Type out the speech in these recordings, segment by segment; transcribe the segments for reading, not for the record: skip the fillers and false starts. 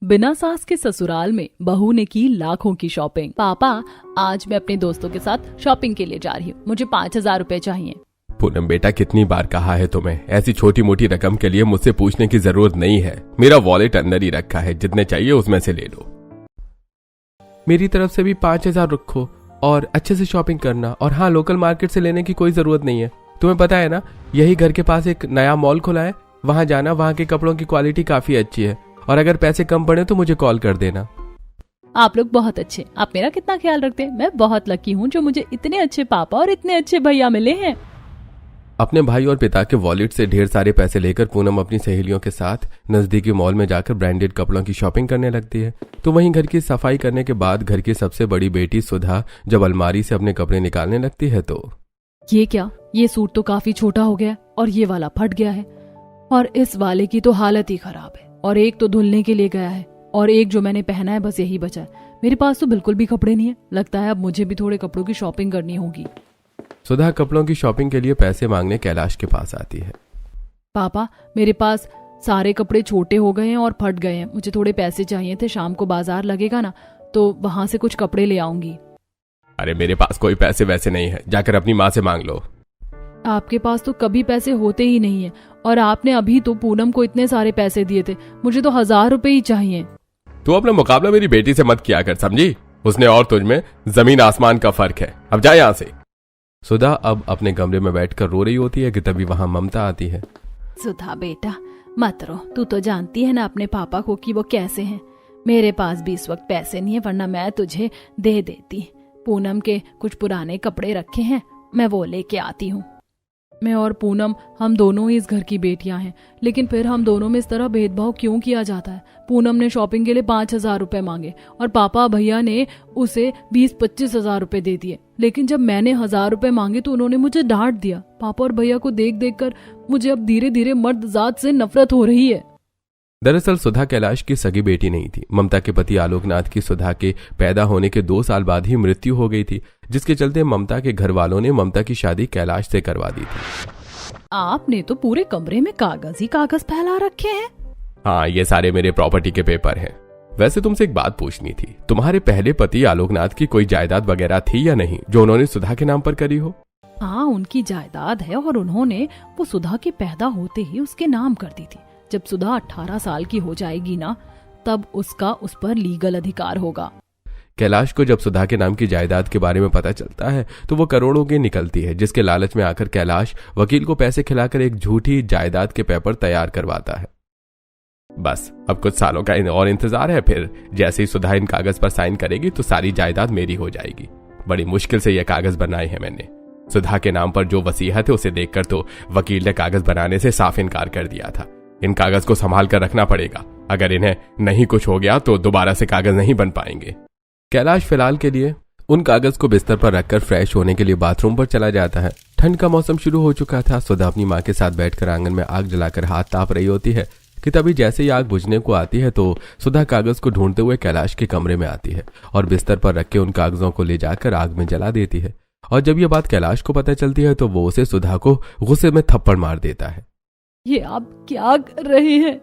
बिना सास के ससुराल में बहू ने की लाखों की शॉपिंग। पापा, आज मैं अपने दोस्तों के साथ शॉपिंग के लिए जा रही हूँ, मुझे 5,000 रुपए चाहिए। पूनम बेटा, कितनी बार कहा है तुम्हें, ऐसी छोटी मोटी रकम के लिए मुझसे पूछने की जरूरत नहीं है। मेरा वॉलेट अंदर ही रखा है, जितने चाहिए उसमें से ले लो। मेरी तरफ से भी 5,000 रखो और अच्छे से शॉपिंग करना। और हाँ, लोकल मार्केट से लेने की कोई जरूरत नहीं है। तुम्हें पता है ना, यही घर के पास एक नया मॉल खुला है, वहां जाना। वहां के कपड़ों की क्वालिटी काफी अच्छी है और अगर पैसे कम पड़े तो मुझे कॉल कर देना। आप लोग बहुत अच्छे, आप मेरा कितना ख्याल रखते हैं। मैं बहुत लकी हूँ जो मुझे इतने अच्छे पापा और इतने अच्छे भैया मिले हैं। अपने भाई और पिता के वॉलेट से ढेर सारे पैसे लेकर पूनम अपनी सहेलियों के साथ नजदीकी मॉल में जाकर ब्रांडेड कपड़ों की शॉपिंग करने लगती है। तो वहीं घर की सफाई करने के बाद घर की सबसे बड़ी बेटी सुधा जब अलमारी से अपने कपड़े निकालने लगती है तो ये क्या, ये सूट तो काफी छोटा हो गया और ये वाला फट गया है और इस वाले की तो हालत ही खराब है और एक तो धुलने के लिए गया है और एक जो मैंने पहना है बस यही बचा है। मेरे पास तो बिल्कुल भी कपड़े नहीं है। लगता है अब मुझे भी थोड़े कपड़ों की शॉपिंग करनी होगी। सुधा कपड़ों की शॉपिंग के लिए पैसे मांगने कैलाश के पास आती है। पापा, मेरे पास सारे कपड़े छोटे हो गए हैं और फट गए हैं, मुझे थोड़े पैसे चाहिए थे। शाम को बाजार लगेगा ना, तो वहां से कुछ कपड़े ले आऊंगी। अरे मेरे पास कोई पैसे वैसे नहीं है, जाकर अपनी माँ से मांग लो। आपके पास तो कभी पैसे होते ही नहीं है और आपने अभी तो पूनम को इतने सारे पैसे दिए थे, मुझे तो 1,000 रुपए ही चाहिए। तू अपना मुकाबला मेरी बेटी से मत किया कर, समझी? उसने और तुझ में जमीन आसमान का फर्क है। अब जा यहाँ से। सुधा अब अपने कमरे में बैठकर रो रही होती है कि तभी वहां ममता आती है। सुधा बेटा, मत रो, तू तो जानती है ना अपने पापा को कि वो कैसे हैं। मेरे पास भी इस वक्त पैसे नहीं है, वरना मैं तुझे दे देती। पूनम के कुछ पुराने कपड़े रखे हैं, मैं वो लेके आती हूँ। मैं और पूनम, हम दोनों ही इस घर की बेटियां हैं, लेकिन फिर हम दोनों में इस तरह भेदभाव क्यों किया जाता है? पूनम ने शॉपिंग के लिए 5,000 रुपए मांगे और पापा भैया ने उसे 20-25 हजार रुपए दे दिए, लेकिन जब मैंने 1,000 रुपए मांगे तो उन्होंने मुझे डांट दिया। पापा और भैया को देख देख कर मुझे अब धीरे धीरे मर्द जात से नफरत हो रही है। दरअसल सुधा कैलाश की सगी बेटी नहीं थी। ममता के पति आलोकनाथ की सुधा के पैदा होने के 2 साल बाद ही मृत्यु हो गई थी, जिसके चलते ममता के घर वालों ने ममता की शादी कैलाश से करवा दी थी। आपने तो पूरे कमरे में कागज ही कागज फैला रखे हैं। हाँ, ये सारे मेरे प्रॉपर्टी के पेपर हैं। वैसे तुमसे एक बात पूछनी थी, तुम्हारे पहले पति आलोकनाथ की कोई जायदाद वगैरह थी या नहीं जो उन्होंने सुधा के नाम पर करी हो? हाँ, उनकी जायदाद है और उन्होंने वो सुधा के पैदा होते ही उसके नाम कर दी थी। जब सुधा 18 साल की हो जाएगी ना, तब उसका उस पर लीगल अधिकार होगा। कैलाश को जब सुधा के नाम की जायदाद के बारे में पता चलता है तो वो करोड़ों की निकलती है, जिसके लालच में आकर कैलाश वकील को पैसे खिलाकर एक झूठी जायदाद के पेपर तैयार करवाता है। बस अब कुछ सालों का और इंतजार है, फिर जैसे ही सुधा इन कागज पर साइन करेगी तो सारी जायदाद मेरी हो जाएगी। बड़ी मुश्किल से ये कागज बनाए हैं मैंने। सुधा के नाम पर जो वसीयत है उसे देखकर तो वकील ने कागज बनाने से साफ इनकार कर दिया था। इन कागज को संभाल कर रखना पड़ेगा, अगर इन्हें नहीं कुछ हो गया तो दोबारा से कागज नहीं बन पाएंगे। कैलाश फिलहाल के लिए उन कागज को बिस्तर पर रखकर फ्रेश होने के लिए बाथरूम पर चला जाता है। ठंड का मौसम शुरू हो चुका था। सुधा अपनी माँ के साथ बैठकर आंगन में आग जलाकर हाथ ताप रही होती है कि तभी जैसे ही आग बुझने को आती है तो सुधा कागज को ढूंढते हुए कैलाश के कमरे में आती है और बिस्तर पर रखे उन कागजों को ले जाकर आग में जला देती है। और जब यह बात कैलाश को पता चलती है तो वो उसे सुधा को गुस्से में थप्पड़ मार देता है। ये आप क्या कर रहे हैं?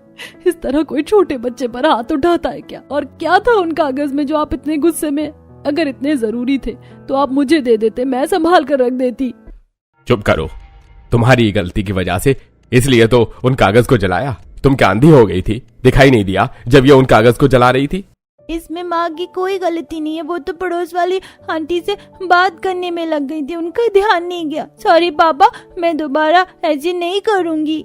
इस तरह कोई छोटे बच्चे पर हाथ उठाता है क्या? और क्या था उन कागज में जो आप इतने गुस्से में? अगर इतने जरूरी थे तो आप मुझे दे देते, मैं संभाल कर रख देती। चुप करो, तुम्हारी गलती की वजह से इसलिए तो उन कागज को जलाया। तुम क्या अंधी हो गई थी? दिखाई नहीं दिया जब ये उन कागज को जला रही थी? इसमें माँ की कोई गलती नहीं है, वो तो पड़ोस वाली आंटी से बात करने में लग गई थी, उनका ध्यान नहीं गया। सॉरी पापा, मैं दोबारा ऐसे नहीं करूंगी।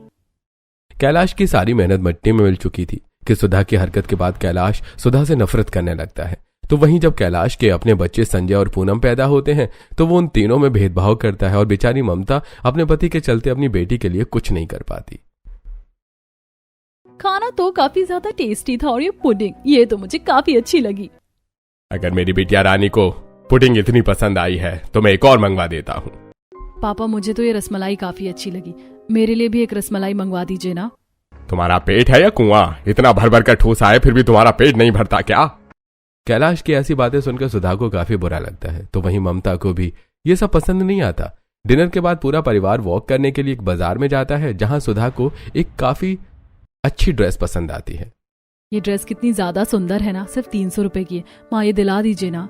कैलाश की सारी मेहनत मिट्टी में मिल चुकी थी कि सुधा की हरकत के बाद कैलाश सुधा से नफरत करने लगता है। तो वहीं जब कैलाश के अपने बच्चे संजय और पूनम पैदा होते हैं तो वो उन तीनों में भेदभाव करता है और बेचारी ममता अपने पति के चलते अपनी बेटी के लिए कुछ नहीं कर पाती। खाना तो काफी ज्यादा टेस्टी था और ये पुडिंग, ये तो मुझे काफी अच्छी लगी। अगर मेरी बिटिया रानी को पुडिंग इतनी पसंद आई है तो मैं एक और मंगवा देता हूँ। पापा, मुझे तो ये रसमलाई काफी अच्छी लगी, मेरे लिए भी एक रसमलाई मंगवा दीजिए ना। तुम्हारा पेट है या कुआं? इतना भर भर कर ठूसा है फिर भी तुम्हारा पेट नहीं भरता क्या? कैलाश की ऐसी बातें सुनकर सुधा को काफी बुरा लगता है। तो वहीं ममता को भी ये सब पसंद नहीं आता। डिनर के बाद पूरा परिवार वॉक करने के लिए एक बाजार में जाता है, जहां सुधा को एक काफी अच्छी ड्रेस पसंद आती है। ये ड्रेस कितनी ज्यादा सुंदर है ना, सिर्फ 300 रुपए की है। माँ ये दिला दीजिए ना।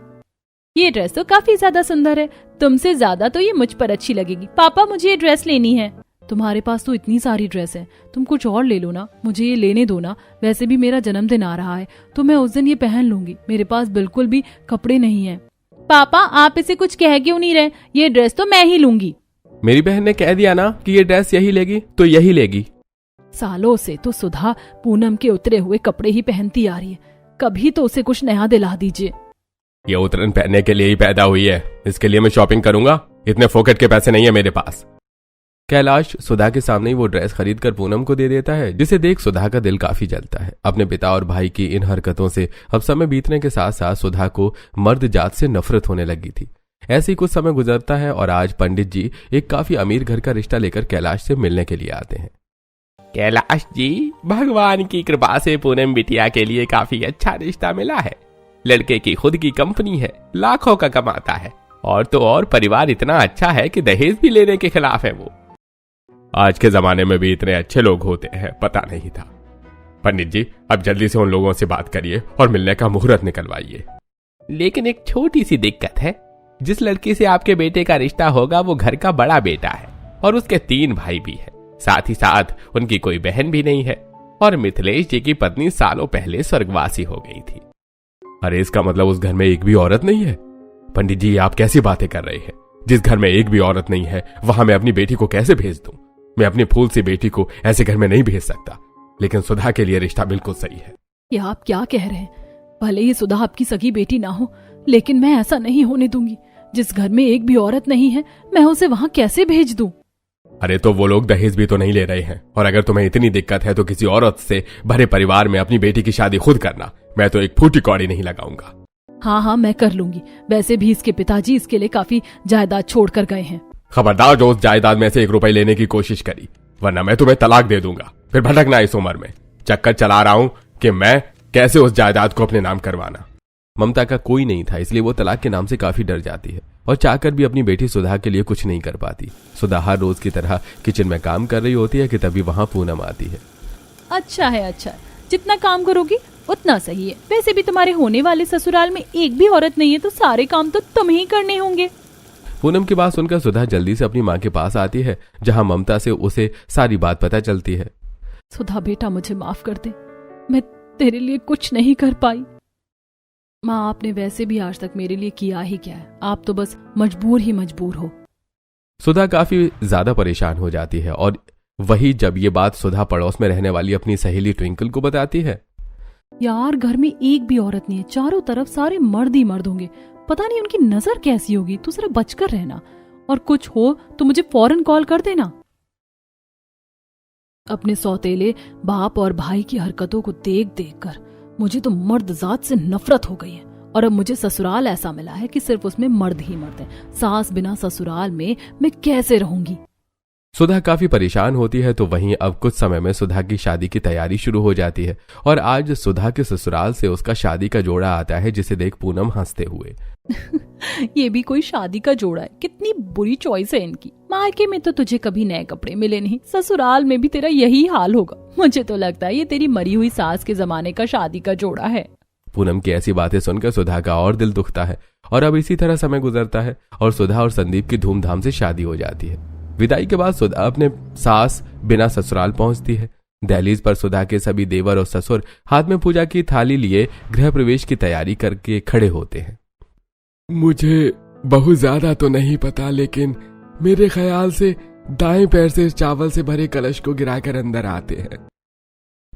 ये ड्रेस तो काफी ज्यादा सुंदर है, तुमसे ज्यादा तो ये मुझ पर अच्छी लगेगी। पापा मुझे ये ड्रेस लेनी है। तुम्हारे पास तो इतनी सारी ड्रेस है, तुम कुछ और ले लो ना, मुझे ये लेने दो ना। वैसे भी मेरा जन्मदिन आ रहा है तो मैं उस दिन ये पहन लूंगी, मेरे पास बिल्कुल भी कपड़े नहीं है। पापा आप इसे कुछ कह क्यों नहीं रहे, ये ड्रेस तो मैं ही लूंगी। मेरी बहन ने कह दिया ना कि ये ड्रेस यही लेगी तो यही लेगी। सालों से तो सुधा पूनम के उतरे हुए कपड़े ही पहनती आ रही है, कभी तो उसे कुछ नया दिला दीजिए। ये उतरन पहनने के लिए ही पैदा हुई है, इसके लिए मैं शॉपिंग करूंगा, इतने फोकट के पैसे नहीं है मेरे पास। कैलाश सुधा के सामने ही वो ड्रेस खरीद कर पूनम को दे देता है, जिसे देख सुधा का दिल काफी जलता है। अपने पिता और भाई की इन हरकतों से अब समय बीतने के साथ साथ सुधा को मर्द जात से नफरत होने लगी थी। ऐसे ही कुछ समय गुजरता है और आज पंडित जी एक काफी अमीर घर का रिश्ता लेकर कैलाश से मिलने के लिए आते हैं। कैलाश जी, भगवान की कृपा से पूनम बिटिया के लिए काफी अच्छा रिश्ता मिला है। लड़के की खुद की कंपनी है, लाखों का कमाता है, और तो और परिवार इतना अच्छा है कि दहेज भी लेने के खिलाफ है वो। आज के जमाने में भी इतने अच्छे लोग होते हैं, पता नहीं था। पंडित जी अब जल्दी से उन लोगों से बात करिए और मिलने का मुहूर्त निकलवाइए। लेकिन एक छोटी सी दिक्कत है, जिस लड़की से आपके बेटे का रिश्ता होगा वो घर का बड़ा बेटा है और उसके 3 भाई भी है, साथ ही साथ उनकी कोई बहन भी नहीं है, और मिथिलेश जी की पत्नी सालों पहले स्वर्गवासी हो गई थी। अरे इसका मतलब उस घर में एक भी औरत नहीं है? पंडित जी आप कैसी बातें कर रहे हैं? जिस घर में एक भी औरत नहीं है वहां मैं अपनी बेटी को कैसे भेज दूं? मैं अपनी फूल सी बेटी को ऐसे घर में नहीं भेज सकता। लेकिन सुधा के लिए रिश्ता बिल्कुल सही है। ये आप क्या कह रहे हैं? भले ही सुधा आपकी सगी बेटी ना हो, लेकिन मैं ऐसा नहीं होने दूंगी। जिस घर में एक भी औरत नहीं है मैं उसे वहां कैसे भेज दूं? अरे तो वो लोग दहेज भी तो नहीं ले रहे हैं, और अगर तुम्हें इतनी दिक्कत है तो किसी औरत से भरे परिवार में अपनी बेटी की शादी खुद करना। मैं तो एक फूटी कौड़ी नहीं लगाऊंगा। हाँ मैं कर लूंगी। वैसे भी इसके पिताजी इसके लिए काफी जायदाद छोड़ कर गए हैं। खबरदार जो उस जायदाद में से 1 रुपए लेने की कोशिश करी, वरना मैं तुम्हें तलाक दे दूंगा। फिर भटकना इस उम्र में। चक्कर चला रहा हूं कि मैं कैसे उस जायदाद को अपने नाम करवाना। ममता का कोई नहीं था, इसलिए वो तलाक के नाम से काफी डर जाती है और चाहकर भी अपनी बेटी सुधा के लिए कुछ नहीं कर पाती। सुधा हर रोज की तरह किचन में काम कर रही होती है कि तभी वहां पूनम आती है। अच्छा है, जितना काम करोगी उतना सही है। वैसे भी तुम्हारे होने वाले ससुराल में एक भी औरत नहीं है तो सारे काम तो तुम ही करने होंगे। पूनम की बात सुनकर सुधा जल्दी से अपनी माँ के पास आती है, जहां ममता से उसे सारी बात पता चलती है। सुधा बेटा मुझे माफ कर दे, मैं तेरे लिए कुछ नहीं कर पाई। माँ आपने वैसे भी आज तक मेरे लिए किया ही क्या है, आप तो बस मजबूर हो। सुधा काफी ज्यादा परेशान हो जाती है और वही जब ये बात सुधा पड़ोस में रहने वाली अपनी सहेली ट्विंकल को बताती है। यार घर में एक भी औरत नहीं है, चारों तरफ सारे मर्द ही मर्द होंगे, पता नहीं उनकी नजर कैसी होगी। तू जरा बचकर रहना, और कुछ हो तो मुझे फौरन कॉल कर देना। अपने सौतेले बाप और भाई की हरकतों को देख देख कर मुझे तो मर्द जात से नफरत हो गई है, और अब मुझे ससुराल ऐसा मिला है कि सिर्फ उसमें मर्द ही मर्द है। सास बिना ससुराल में मैं कैसे रहूंगी? सुधा काफी परेशान होती है। तो वहीं अब कुछ समय में सुधा की शादी की तैयारी शुरू हो जाती है और आज सुधा के ससुराल से उसका शादी का जोड़ा आता है, जिसे देख पूनम हंसते हुए ये भी कोई शादी का जोड़ा है? कितनी बुरी चॉइस है इनकी। मायके में तो तुझे कभी नए कपड़े मिले नहीं, ससुराल में भी तेरा यही हाल होगा। मुझे तो लगता है ये तेरी मरी हुई सास के जमाने का शादी का जोड़ा है। पूनम की ऐसी बातें सुनकर सुधा का और दिल दुखता है और अब इसी तरह समय गुजरता है और सुधा और संदीप की धूमधाम से शादी हो जाती है। विदाई के बाद सुधा अपने सास बिना ससुराल पहुंचती है। दहलीज पर सुधा के सभी देवर और ससुर हाथ में पूजा की थाली लिए गृह प्रवेश की तैयारी करके खड़े होते हैं। मुझे बहुत ज्यादा तो नहीं पता, लेकिन मेरे ख्याल से दाएं पैर से चावल से भरे कलश को गिराकर अंदर आते हैं।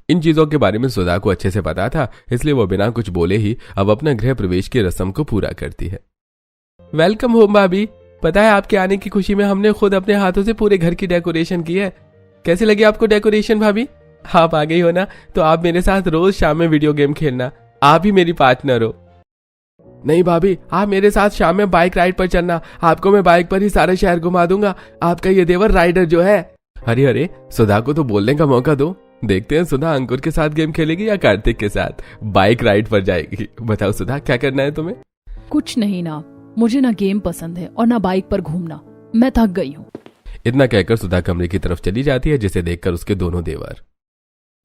इन चीजों के बारे में सुधा को अच्छे से पता था, इसलिए वो बिना कुछ बोले ही अब अपना गृह प्रवेश की रस्म को पूरा करती है। वेलकम होम भाभी, पता है आपके आने की खुशी में हमने खुद अपने हाथों से पूरे घर की डेकोरेशन की है। कैसी लगी आपको डेकोरेशन भाभी? आप आ गई हो ना, तो आप मेरे साथ रोज शाम में वीडियो गेम खेलना, आप ही मेरी पार्टनर हो। नहीं भाभी, आप मेरे साथ शाम में बाइक राइड पर चलना, आपको मैं बाइक पर ही सारा शहर घुमा दूंगा। आपका ये देवर राइडर जो है। अरे अरे, सुधा को तो बोलने का मौका दो। देखते हैं सुधा अंकुर के साथ गेम खेलेगी या कार्तिक के साथ बाइक राइड पर जाएगी। बताओ सुधा, क्या करना है तुम्हें? कुछ नहीं ना, मुझे ना गेम पसंद है और ना बाइक पर घूमना, मैं थक गई हूँ। इतना कहकर सुधा कमरे की तरफ चली जाती है, जिसे देखकर उसके दोनों देवर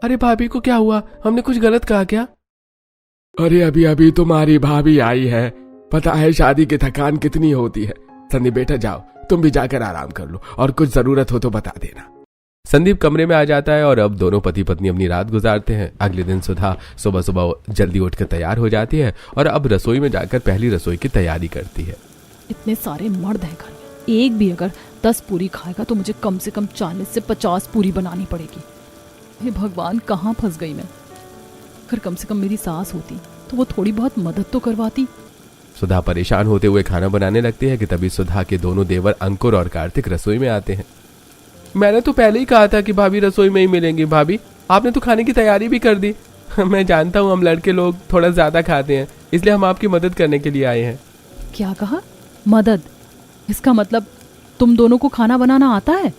अरे भाभी को क्या हुआ? हमने कुछ गलत कहा क्या? अरे अभी अभी तुम्हारी भाभी आई है, पता है शादी की थकान कितनी होती है। संदीप बेटा जाओ, तुम भी जाकर आराम कर लो और कुछ जरूरत हो तो बता देना। संदीप कमरे में आ जाता है और अब दोनों पति पत्नी अपनी रात गुजारते हैं। अगले दिन सुधा सुबह सुबह जल्दी उठकर तैयार हो जाती है और अब रसोई में जाकर पहली रसोई की तैयारी करती है। इतने सारे मर्द हैं घर में, एक भी अगर 10 पूरी खाएगा तो मुझे कम से कम 40 से 50 पूरी बनानी पड़ेगी। हे भगवान, कहाँ फंस गई मैं। अगर कम से कम मेरी सास होती तो वो थोड़ी बहुत मदद तो करवाती। सुधा परेशान होते हुए खाना बनाने लगती है कि तभी सुधा के दोनों देवर अंकुर और कार्तिक रसोई में आते हैं। मैंने तो पहले ही कहा था कि भाभी रसोई में ही मिलेंगी। भाभी, आपने तो खाने की तैयारी भी कर दी। मैं जानता हूँ हम लड़के लोग थोड़ा ज्यादा खाते हैं, इसलिए हम आपकी मदद करने के लिए आए हैं। क्या कहा? मदद? इसका मतलब तुम दोनों को खाना बनाना आता है?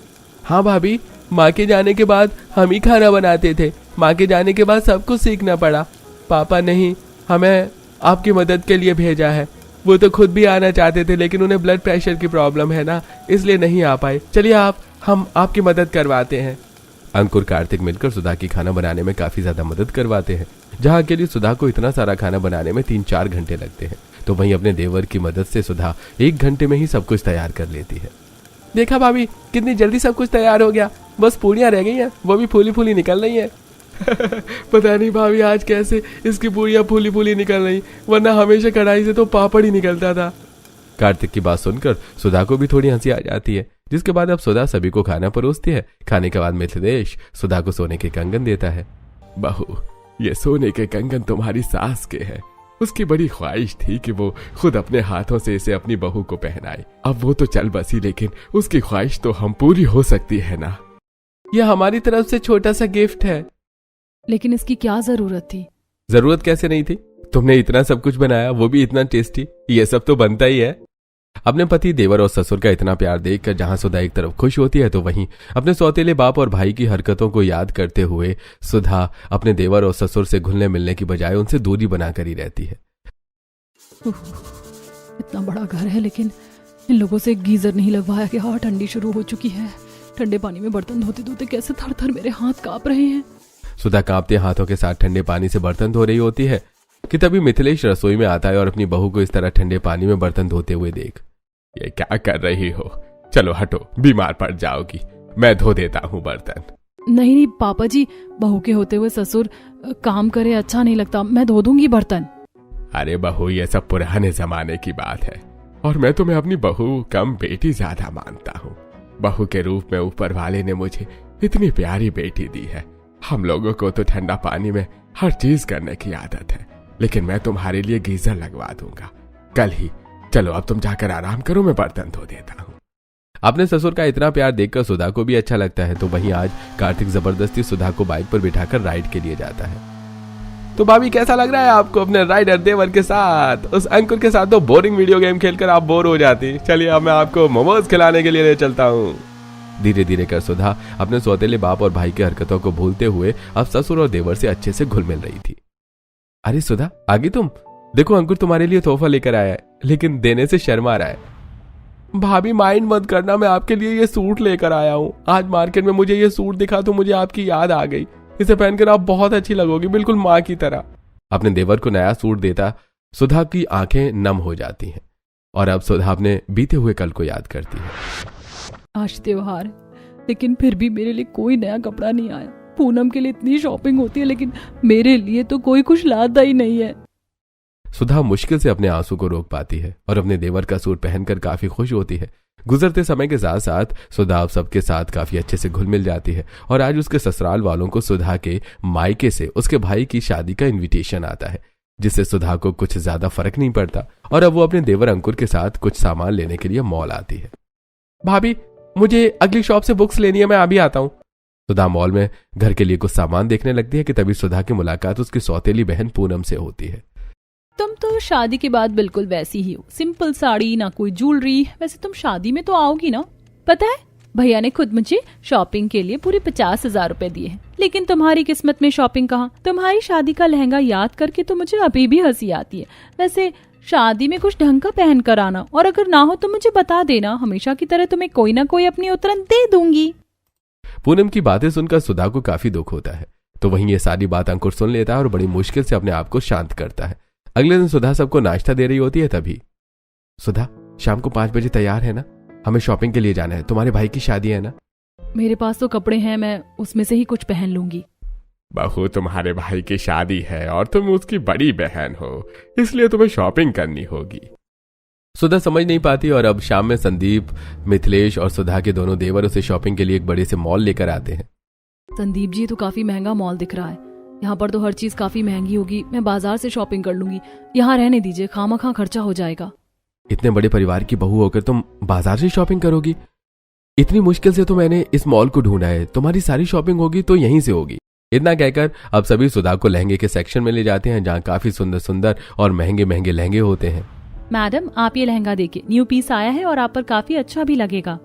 हाँ भाभी, माँ के जाने के बाद हम ही खाना बनाते थे। माँ के जाने के बाद सब कुछ सीखना पड़ा। पापा नहीं हमें आपकी मदद के लिए भेजा है। वो तो खुद भी आना चाहते थे लेकिन उन्हें ब्लड प्रेशर की प्रॉब्लम है ना, इसलिए नहीं आ पाए। चलिए हम आपकी मदद करवाते हैं। अंकुर कार्तिक मिलकर सुधा की खाना बनाने में काफी ज्यादा मदद करवाते हैं। जहाँ के लिए सुधा को इतना सारा खाना बनाने में 3-4 घंटे लगते हैं, तो वहीं अपने देवर की मदद से सुधा 1 घंटे में ही सब कुछ तैयार कर लेती है। देखा भाभी, कितनी जल्दी सब कुछ तैयार हो गया। बस पूरियां रह गई हैं, वो भी फूली फूली निकल रही है। पता नहीं भाभी आज कैसे इसकी पूरियां फूली फूली निकल रही, वरना हमेशा कढ़ाई से तो पापड़ ही निकलता था। कार्तिक की बात सुनकर सुधा को भी थोड़ी हंसी आ जाती है, जिसके बाद अब सुधा सभी को खाना परोसती है। खाने के बाद मिथिलेश सुधा को सोने के कंगन देता है। बहू, ये सोने के कंगन तुम्हारी सास के हैं। उसकी बड़ी ख्वाहिश थी कि वो खुद अपने हाथों से इसे अपनी बहू को पहनाए। अब वो तो चल बसी, लेकिन उसकी ख्वाहिश तो हम पूरी हो सकती है ना। यह हमारी तरफ से छोटा सा गिफ्ट है। लेकिन इसकी क्या जरूरत थी? जरूरत कैसे नहीं थी? तुमने इतना सब कुछ बनाया, वो भी इतना टेस्टी। ये सब तो बनता ही है। अपने पति देवर और ससुर का इतना प्यार देखकर जहां सुधा एक तरफ खुश होती है, तो वहीं अपने सौतेले बाप और भाई की हरकतों को याद करते हुए सुधा अपने देवर और ससुर से घुलने मिलने की बजाय उनसे दूरी बनाकर ही रहती है। इतना बड़ा घर है लेकिन इन लोगों से गीजर नहीं लगवाया गया और ठंडी शुरू हो चुकी है। ठंडे पानी में बर्तन धोते धोते कैसे थर थर मेरे हाथ कांप रहे हैं। सुधा कांपते हाथों के साथ ठंडे पानी से बर्तन धो रही होती है कि तभी मिथिलेश रसोई में आता है और अपनी बहू को इस तरह ठंडे पानी में बर्तन धोते हुए देख, ये क्या कर रही हो? चलो हटो, बीमार पड़ जाओगी। मैं धो देता हूँ बर्तन। नहीं नहीं पापा जी, बहू के होते हुए ससुर काम करे अच्छा नहीं लगता। मैं धो दूंगी बर्तन। अरे बहू, ये सब पुराने जमाने की बात है और मैं तुम्हें अपनी बहू कम बेटी ज्यादा मानता हूँ। बहू के रूप में ऊपर वाले ने मुझे इतनी प्यारी बेटी दी है। हम लोगों को तो ठंडा पानी में हर चीज करने की आदत है, लेकिन मैं तुम्हारे लिए गीजर लगवा दूंगा कल ही। चलो अब तुम जाकर आराम करो, मैं बर्तन धो देता हूँ। अपने ससुर का इतना प्यार देखकर सुधा को भी अच्छा लगता है, तो वहीं आज कार्तिक जबरदस्ती सुधा को बाइक पर बिठाकर राइड के लिए जाता है। तो भाभी, कैसा लग रहा है आपको अपने राइडर देवर के साथ? उस अंकुर के साथ तो बोरिंग वीडियो गेम खेलकर आप बोर हो जाती। चलिए अब मैं आपको मोमोज खिलाने के लिए ले चलता हूँ। धीरे धीरे कर सुधा अपने सौतेले बाप और भाई की हरकतों को भूलते हुए अब ससुर और देवर से अच्छे से घुल मिल रही थी। अरे सुधा, आगे तुम देखो, अंकुर तुम्हारे लिए तोहफा लेकर आया है, लेकिन देने से शर्मा रहा है। भाभी माइंड मत करना, मैं आपके लिए ये सूट लेकर आया हूँ। आज मार्केट में मुझे ये सूट दिखा तो मुझे आपकी याद आ गई। इसे पहनकर आप बहुत अच्छी लगोगी, बिल्कुल माँ की तरह। अपने देवर को नया सूट देता सुधा की आंखें नम हो जाती हैं और अब सुधा अपने बीते हुए कल को याद करती है। आज त्योहार, लेकिन फिर भी मेरे लिए कोई नया कपड़ा नहीं आया। पूनम के लिए इतनी शॉपिंग होती है, लेकिन मेरे लिए तो कोई कुछ लाता ही नहीं है। सुधा मुश्किल से अपने आंसू को रोक पाती है और अपने देवर का सूट पहनकर काफी खुश होती है। गुजरते समय के साथ साथ सुधा अब सबके साथ काफी अच्छे से घुल मिल जाती है और आज उसके ससुराल वालों को सुधा के मायके से उसके भाई की शादी का इनविटेशन आता है, जिससे सुधा को कुछ ज्यादा फर्क नहीं पड़ता और अब वो अपने देवर अंकुर के साथ कुछ सामान लेने के लिए मॉल आती है। भाभी, मुझे अगली शॉप से बुक्स लेनी है, मैं अभी आता हूँ। सुधा मॉल में घर के लिए कुछ सामान देखने लगती है कि तभी सुधा की मुलाकात उसकी सौतेली बहन पूनम से होती है। तुम तो शादी के बाद बिल्कुल वैसी ही हो, सिंपल साड़ी, ना कोई ज्वेलरी। वैसे तुम शादी में तो आओगी ना? पता है, भैया ने खुद मुझे शॉपिंग के लिए पूरे 50,000 रुपए दिए हैं, लेकिन तुम्हारी किस्मत में शॉपिंग कहाँ। तुम्हारी शादी का लहंगा याद करके तो मुझे अभी भी हंसी आती है। वैसे शादी में कुछ ढंग का पहन कर आना, और अगर ना हो तो मुझे बता देना। हमेशा की तरह तुम्हें कोई ना कोई अपनी उतरन दे दूंगी। पूनम की बातें सुनकर सुधा को काफी दुख होता है, तो वहीं ये सारी बात अंकुर सुन लेता है और बड़ी मुश्किल से अपने आप को शांत करता है। अगले दिन सुधा सबको नाश्ता दे रही होती है। तभी सुधा, शाम को 5 बजे तैयार है ना? हमें शॉपिंग के लिए जाना है, तुम्हारे भाई की शादी है ना? मेरे पास तो कपड़े हैं, मैं उसमें से ही कुछ पहन लूंगी। बहू, तुम्हारे भाई की शादी है और तुम उसकी बड़ी बहन हो, इसलिए तुम्हें शॉपिंग करनी होगी। सुधा समझ नहीं पाती और अब शाम में संदीप, मिथिलेश और सुधा के दोनों देवर उसे शॉपिंग के लिए एक बड़े से मॉल लेकर आते हैं। संदीप जी, तो काफी महंगा मॉल दिख रहा है। यहाँ पर तो हर चीज काफी महंगी होगी, मैं बाजार से शॉपिंग कर लूंगी। यहाँ रहने दीजिए, खामखा खर्चा हो जाएगा। इतने बड़े परिवार की बहू होकर तुम बाजार से शॉपिंग करोगी? इतनी मुश्किल से तो मैंने इस मॉल को ढूंढा है, तुम्हारी सारी शॉपिंग होगी तो यहीं से होगी। इतना कहकर अब सभी सुधा को लहंगे के सेक्शन में ले जाते हैं, जहाँ काफी सुंदर सुंदर और महंगे महंगे लहंगे होते हैं। मैडम, आप ये लहंगा देखिए, न्यू पीस आया है और आप पर काफी अच्छा भी लगेगा।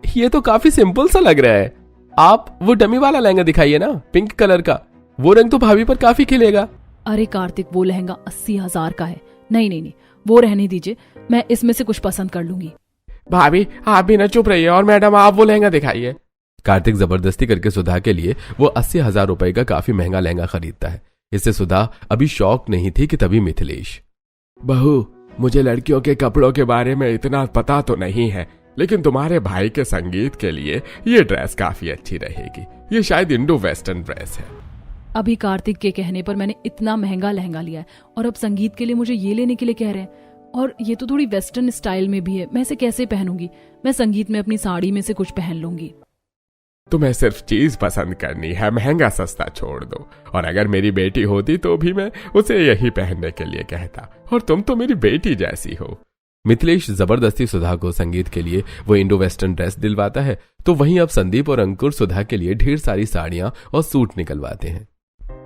ये तो काफी सिंपल सा लग रहा है। आप वो डमी वाला लहंगा दिखाइए ना, पिंक कलर का। वो रंग तो भाभी पर काफी खिलेगा। अरे कार्तिक, वो लहंगा 80,000 का है। नहीं नहीं नहीं, वो रहने दीजिए, मैं इसमें से कुछ पसंद कर लूंगी। भाभी, आप भी न चुप रहिए और मैडम आप वो लहंगा दिखाइए। कार्तिक जबरदस्ती करके सुधा के लिए वो 80,000 रुपए का काफी महंगा लहंगा खरीदता है। इससे सुधा अभी शौक नहीं थी कि तभी मिथिलेश, बहू, मुझे लड़कियों के कपड़ों के बारे में इतना पता तो नहीं है, लेकिन तुम्हारे भाई के संगीत के लिए ये ड्रेस काफी अच्छी रहेगी। ये शायद इंडो वेस्टर्न ड्रेस है। अभी कार्तिक के कहने पर मैंने इतना महंगा लहंगा लिया है और अब संगीत के लिए मुझे ये लेने के लिए कह रहे हैं, और ये तो थोड़ी वेस्टर्न स्टाइल में भी है। मैं इसे कैसे पहनूंगी? मैं संगीत में अपनी साड़ी में से कुछ पहन लूंगी। तुम्हें सिर्फ चीज पसंद करनी है, महंगा सस्ता छोड़ दो। और अगर मेरी बेटी होती तो भी मैं उसे यही पहनने के लिए कहता, और तुम तो मेरी बेटी जैसी हो। मिथिलेश जबरदस्ती सुधा को संगीत के लिए वो इंडो वेस्टर्न ड्रेस दिलवाता है। तो वहीं अब संदीप और अंकुर सुधा के लिए ढेर सारी साड़ियां और सूट निकलवाते हैं।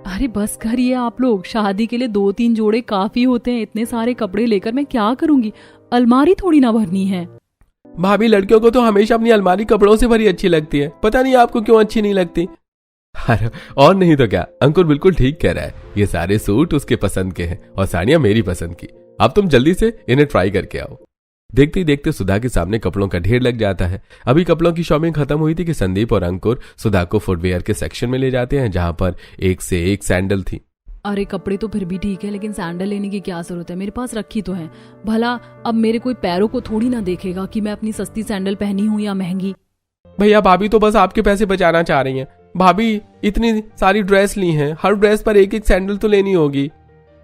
अरे बस करिए आप लोग, शादी के लिए 2-3 जोड़े काफी होते हैं। इतने सारे कपड़े लेकर मैं क्या करूंगी? अलमारी थोड़ी ना भरनी है। भाभी, लड़कियों को तो हमेशा अपनी अलमारी कपड़ों से भरी अच्छी लगती है, पता नहीं आपको क्यों अच्छी नहीं लगती। अरे और नहीं तो क्या, अंकुर बिल्कुल ठीक कह रहा है। ये सारे सूट उसके पसंद के हैं और साड़ियां मेरी पसंद की। अब तुम जल्दी से इन्हें ट्राई करके आओ। देखते ही देखते सुधा के सामने कपड़ों का ढेर लग जाता है। अभी कपड़ों की शॉपिंग खत्म हुई थी कि संदीप और अंकुर सुधा को फुटवेयर के सेक्शन में ले जाते हैं, जहां पर एक से एक सैंडल थी। अरे कपड़े तो फिर भी ठीक है, लेकिन सैंडल लेने की क्या जरूरत है? मेरे पास रखी तो है। भला अब मेरे कोई पैरों को थोड़ी ना देखेगा कि मैं अपनी सस्ती सैंडल पहनी हूँ या महंगी। भैया, भाभी तो बस आपके पैसे बचाना चाह रही हैं। भाभी इतनी सारी ड्रेस ली हैं, हर ड्रेस पर एक एक सैंडल तो लेनी होगी।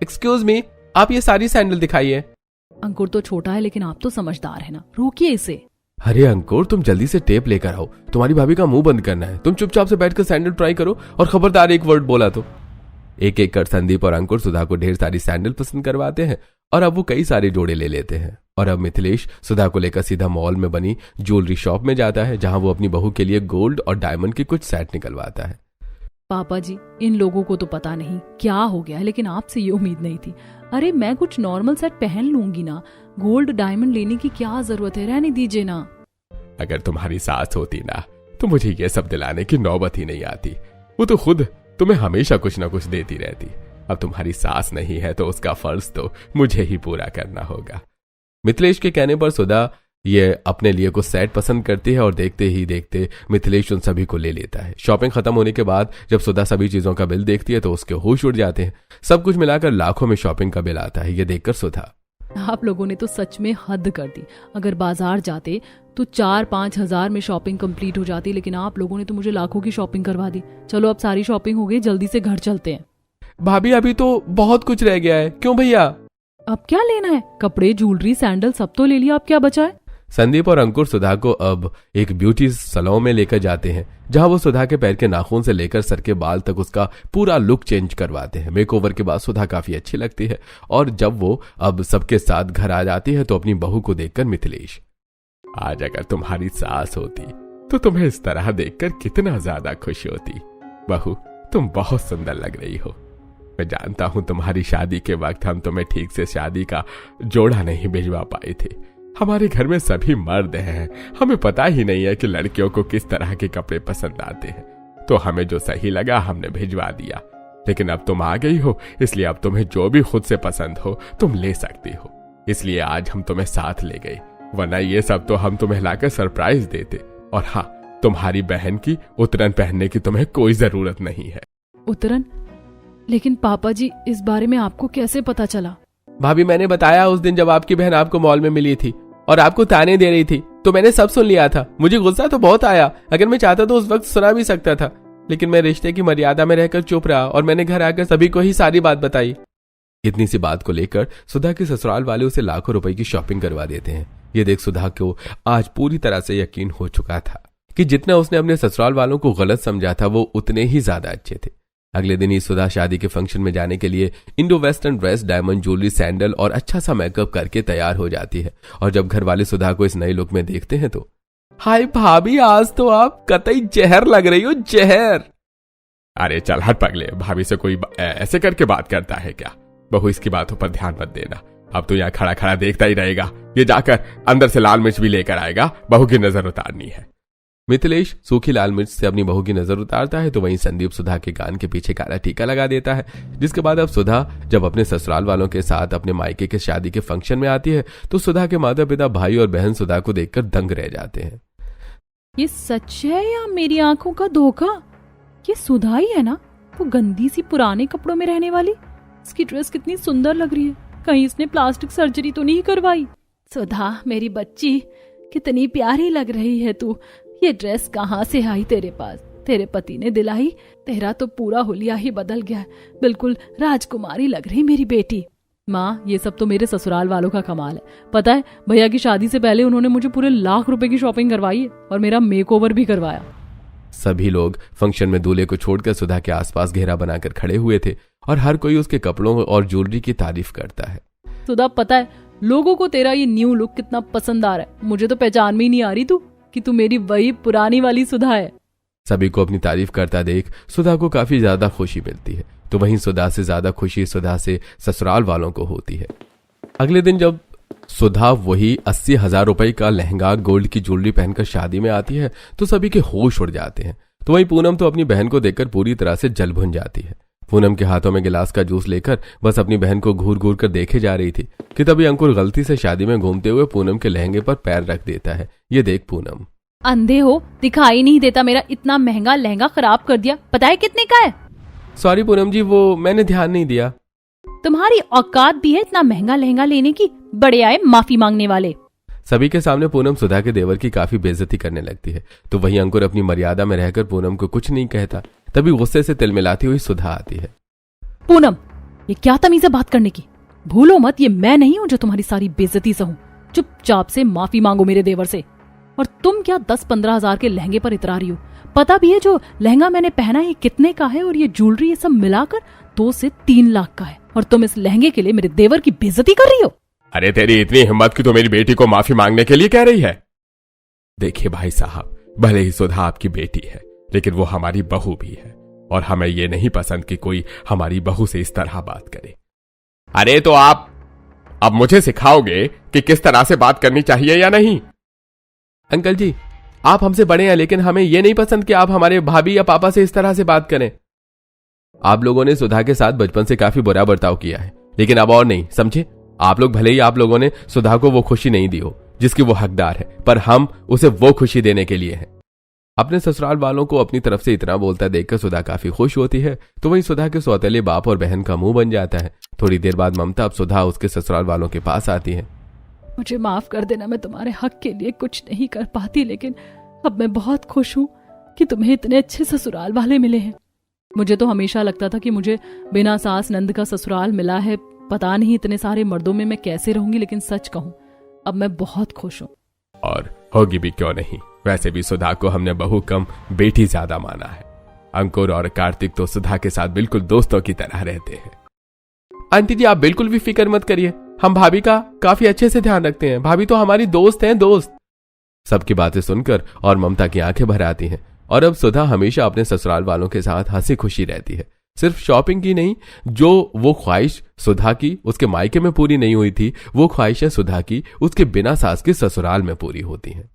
एक्सक्यूज मी, आप ये सारी सैंडल दिखाइए। अंकुर तो छोटा है, लेकिन आप तो समझदार है ना, रोकिए इसे। अरे अंकुर, तुम जल्दी से टेप लेकर आओ, तुम्हारी भाभी का मुंह बंद करना है। तुम चुपचाप से बैठकर सैंडल ट्राई करो और खबरदार एक वर्ड बोला तो। एक एक कर संदीप और अंकुर सुधा को ढेर सारी सैंडल पसंद करवाते हैं और अब वो कई सारे जोड़े ले लेते हैं। और अब मिथिलेश सुधा को लेकर सीधा मॉल में बनी ज्वेलरी शॉप में जाता है, जहां वो अपनी बहू के लिए गोल्ड और डायमंड के कुछ सेट निकलवाता है। पापा जी, इन लोगों को तो पता नहीं क्या हो गया है, लेकिन आपसे ये उम्मीद नहीं थी। अरे मैं कुछ नॉर्मल सेट पहन लूंगी ना, गोल्ड डायमंड लेने की क्या जरूरत है? रहने दीजिए ना। अगर तुम्हारी सास होती ना तो मुझे ये सब दिलाने की नौबत ही नहीं आती। वो तो खुद तुम्हें हमेशा कुछ ना कुछ देती रहती। अब तुम्हारी सास नहीं है तो उसका फर्ज तो मुझे ही पूरा करना होगा। मिथिलेश के कहने पर सुधा ये अपने लिए कुछ सेट पसंद करती है और देखते ही देखते मिथिलेश उन सभी को ले लेता है। शॉपिंग खत्म होने के बाद जब सुधा सभी चीजों का बिल देखती है तो उसके होश उड़ जाते हैं। सब कुछ मिलाकर लाखों में शॉपिंग का बिल आता है। ये देखकर सुधा, आप लोगों ने तो सच में हद कर दी। अगर बाजार जाते तो 4-5 हजार में शॉपिंग कंप्लीट हो जाती, लेकिन आप लोगों ने तो मुझे लाखों की शॉपिंग करवा दी। चलो अब सारी शॉपिंग हो गई, जल्दी से घर चलते हैं। भाभी अभी तो बहुत कुछ रह गया है। क्यों भैया? अब क्या लेना है? कपड़े, ज्वेलरी, सैंडल सब तो ले लिया, अब क्या बचा है? संदीप और अंकुर सुधा को अब एक ब्यूटी सैलून में लेकर जाते हैं, जहां वो सुधा के पैर के नाखून से लेकर सर के बाल तक उसका पूरा लुक चेंज करवाते हैं। मेकओवर के बाद सुधा काफी अच्छी लगती है और जब वो अब सबके साथ घर आ जाती है तो अपनी बहू को देखकर मिथिलेश, आज अगर तुम्हारी सास होती तो तुम्हें इस तरह देखकर कितना ज्यादा खुश होती। बहू, तुम बहुत सुंदर लग रही हो। मैं जानता हूं तुम्हारी शादी के वक्त हम तुम्हें ठीक से शादी का जोड़ा नहीं भिजवा पाए थे। हमारे घर में सभी मर्द हैं, हमें पता ही नहीं है कि लड़कियों को किस तरह के कपड़े पसंद आते हैं, तो हमें जो सही लगा हमने भिजवा दिया। लेकिन अब तुम आ गई हो, इसलिए अब तुम्हें जो भी खुद से पसंद हो तुम ले सकती हो। इसलिए आज हम तुम्हें साथ ले गए, वरना ये सब तो हम तुम्हें लाकर सरप्राइज देते। और हाँ, तुम्हारी बहन की उतरन पहनने की तुम्हें कोई जरूरत नहीं है। उतरन, लेकिन पापा जी इस बारे में आपको कैसे पता चला? भाभी मैंने बताया उस दिन जब आपकी बहन आपको मॉल में मिली थी और आपको ताने दे रही थी, तो मैंने सब सुन लिया था। मुझे गुस्सा तो बहुत आया, अगर मैं चाहता तो उस वक्त सुना भी सकता था, लेकिन मैं रिश्ते की मर्यादा में रहकर चुप रहा और मैंने घर आकर सभी को ही सारी बात बताई। इतनी सी बात को लेकर सुधा के ससुराल वाले उसे लाखों रुपए की शॉपिंग करवा देते हैं। ये देख सुधा को आज पूरी तरह से यकीन हो चुका था कि जितना उसने अपने ससुराल वालों को गलत समझा था वो उतने ही ज्यादा अच्छे थे। अगले दिन ही सुधा शादी के फंक्शन में जाने के लिए Indo western dress, diamond jewellery, sandal और अच्छा सा मेकअप करके तैयार हो जाती है। और जब घर वाले सुधा को इस नए लुक में देखते हैं तो, हाय भाभी आज तो आप कतई जहर लग रही हो, जहर। अरे चल हट पगले, भाभी से कोई ऐसे करके बात करता है क्या? बहू इसकी बातों पर ध्यान मत देना, अब तो यहाँ खड़ा खड़ा देखता ही रहेगा। ये जाकर अंदर से लाल मिर्च भी लेकर आएगा, बहू की नजर उतारनी है। मिथिलेश सूखी लाल मिर्च से अपनी बहू की नजर उतारता है तो वहीं संदीप सुधा के कान के पीछे काला टीका लगा देता है। जिसके बाद अब सुधा जब अपने ससुराल वालों के साथ अपने मायके के शादी के फंक्शन में आती है तो सुधा के माता पिता, भाई और बहन सुधा को देखकर दंग रह जाते हैं। ये सच है या मेरी आंखों का धोखा? ये सुधा ही है ना, वो गंदी सी पुराने कपड़ों में रहने वाली? इसकी ड्रेस कितनी सुंदर लग रही है, कहीं इसने प्लास्टिक सर्जरी तो नहीं करवाई? सुधा मेरी बच्ची, कितनी प्यारी लग रही है तू। ये ड्रेस कहाँ से आई तेरे पास? तेरे पति ने दिलाई? तेरा तो पूरा हुलिया ही बदल गया है, बिल्कुल राजकुमारी लग रही मेरी बेटी। माँ ये सब तो मेरे ससुराल वालों का कमाल है। पता है भैया की शादी से पहले उन्होंने मुझे पूरे लाख रुपए की शॉपिंग करवाई है और मेरा मेकओवर भी करवाया। सभी लोग फंक्शन में दूल्हे को छोड़कर सुधा के आसपास घेरा बनाकर खड़े हुए थे और हर कोई उसके कपड़ों और ज्वेलरी की तारीफ करता है। सुधा पता है लोगों को तेरा ये न्यू लुक कितना पसंद आ रहा है, मुझे तो पहचान में ही नहीं आ रही तू कि तू मेरी वही पुरानी वाली सुधा है। सभी को अपनी तारीफ करता देख सुधा को काफी ज्यादा खुशी मिलती है, तो वहीं सुधा से ज्यादा खुशी सुधा से ससुराल वालों को होती है। अगले दिन जब सुधा वही 80,000 रुपए का लहंगा, गोल्ड की ज्वेलरी पहनकर शादी में आती है तो सभी के होश उड़ जाते हैं। तो वहीं पूनम तो अपनी बहन को देखकर पूरी तरह से जल भुन जाती है। पूनम के हाथों में गिलास का जूस लेकर बस अपनी बहन को घूर घूर कर देखे जा रही थी कि तभी अंकुर गलती से शादी में घूमते हुए पूनम के लहंगे पर पैर रख देता है। ये देख पूनम, अंधे हो, दिखाई नहीं देता मेरा इतना महंगा लहंगा खराब कर दिया, पता है कितने का है? सॉरी पूनम जी, वो मैंने ध्यान नहीं दिया। तुम्हारी औकात भी है इतना महंगा लहंगा लेने की? बड़े आए माफी मांगने वाले। सभी के सामने पूनम सुधा के देवर की काफी बेइज्जती करने लगती है, तो वहीं अंकुर अपनी मर्यादा में रहकर पूनम को कुछ नहीं कहता। तभी गुस्से से तिलमिलाती हुई सुधा आती है। पूनम ये क्या तमीज है बात करने की? भूलो मत ये मैं नहीं हूं जो तुम्हारी सारी बेइज्जती सहूं। चुपचाप से माफी मांगो मेरे देवर से। और तुम क्या 10-15 हजार के लहंगे पर इतरा रही हो? पता भी है जो लहंगा मैंने पहना है कितने का है, और ये ज्वेलरी ये सब मिलाकर 2 से 3 लाख का है, और तुम इस लहंगे के लिए मेरे देवर की बेइज्जती कर रही हो। अरे तेरी इतनी हिम्मत कि तो मेरी बेटी को माफी मांगने के लिए कह रही है? देखिए भाई साहब, भले ही सुधा आपकी बेटी है लेकिन वो हमारी बहू भी है, और हमें ये नहीं पसंद कि कोई हमारी बहू से इस तरह बात करे। अरे तो आप अब मुझे सिखाओगे कि किस तरह से बात करनी चाहिए या नहीं? अंकल जी आप हमसे बड़े हैं, लेकिन हमें यह नहीं पसंद कि आप हमारे भाभी या पापा से इस तरह से बात करें। आप लोगों ने सुधा के साथ बचपन से काफी बुरा बर्ताव किया है, लेकिन अब और नहीं, समझे? आप लोग भले ही आप लोगों ने सुधा को वो खुशी नहीं दी हो जिसकी वो हकदार है, पर हम उसे वो खुशी देने के लिए हैं। अपने ससुराल वालों को अपनी तरफ से इतना बोलता देखकर सुधा काफी खुश होती है, तो वहीं सुधा के सौतेले बाप और बहन का मुंह बन जाता है। थोड़ी देर बाद ममता अब सुधा उसके ससुराल वालों के पास आती है। मुझे माफ कर देना, मैं तुम्हारे हक के लिए कुछ नहीं कर पाती, लेकिन अब मैं बहुत खुश हूँ कि तुम्हें इतने अच्छे ससुराल वाले मिले हैं। मुझे तो हमेशा लगता था कि मुझे बिना सास नंद का ससुराल मिला है, पता नहीं इतने सारे मर्दों में मैं कैसे रहूंगी, लेकिन सच कहूँ अब मैं बहुत खुश हूँ। और होगी भी क्यों नहीं, वैसे भी सुधा को हमने बहू कम बेटी ज्यादा माना है। अंकुर और कार्तिक तो सुधा के साथ बिल्कुल दोस्तों की तरह रहते हैं। आंटी जी आप बिल्कुल भी फिक्र मत करिए, हम भाभी का काफी अच्छे से ध्यान रखते हैं, भाभी तो हमारी दोस्त हैं, दोस्त। सबकी बातें सुनकर और ममता की आंखें भर आती हैं, और अब सुधा हमेशा अपने ससुराल वालों के साथ हंसी खुशी रहती है। सिर्फ शॉपिंग की नहीं, जो वो ख्वाहिश सुधा की उसके मायके में पूरी नहीं हुई थी, वो ख्वाहिशें सुधा की उसके बिना सास के ससुराल में पूरी होती हैं।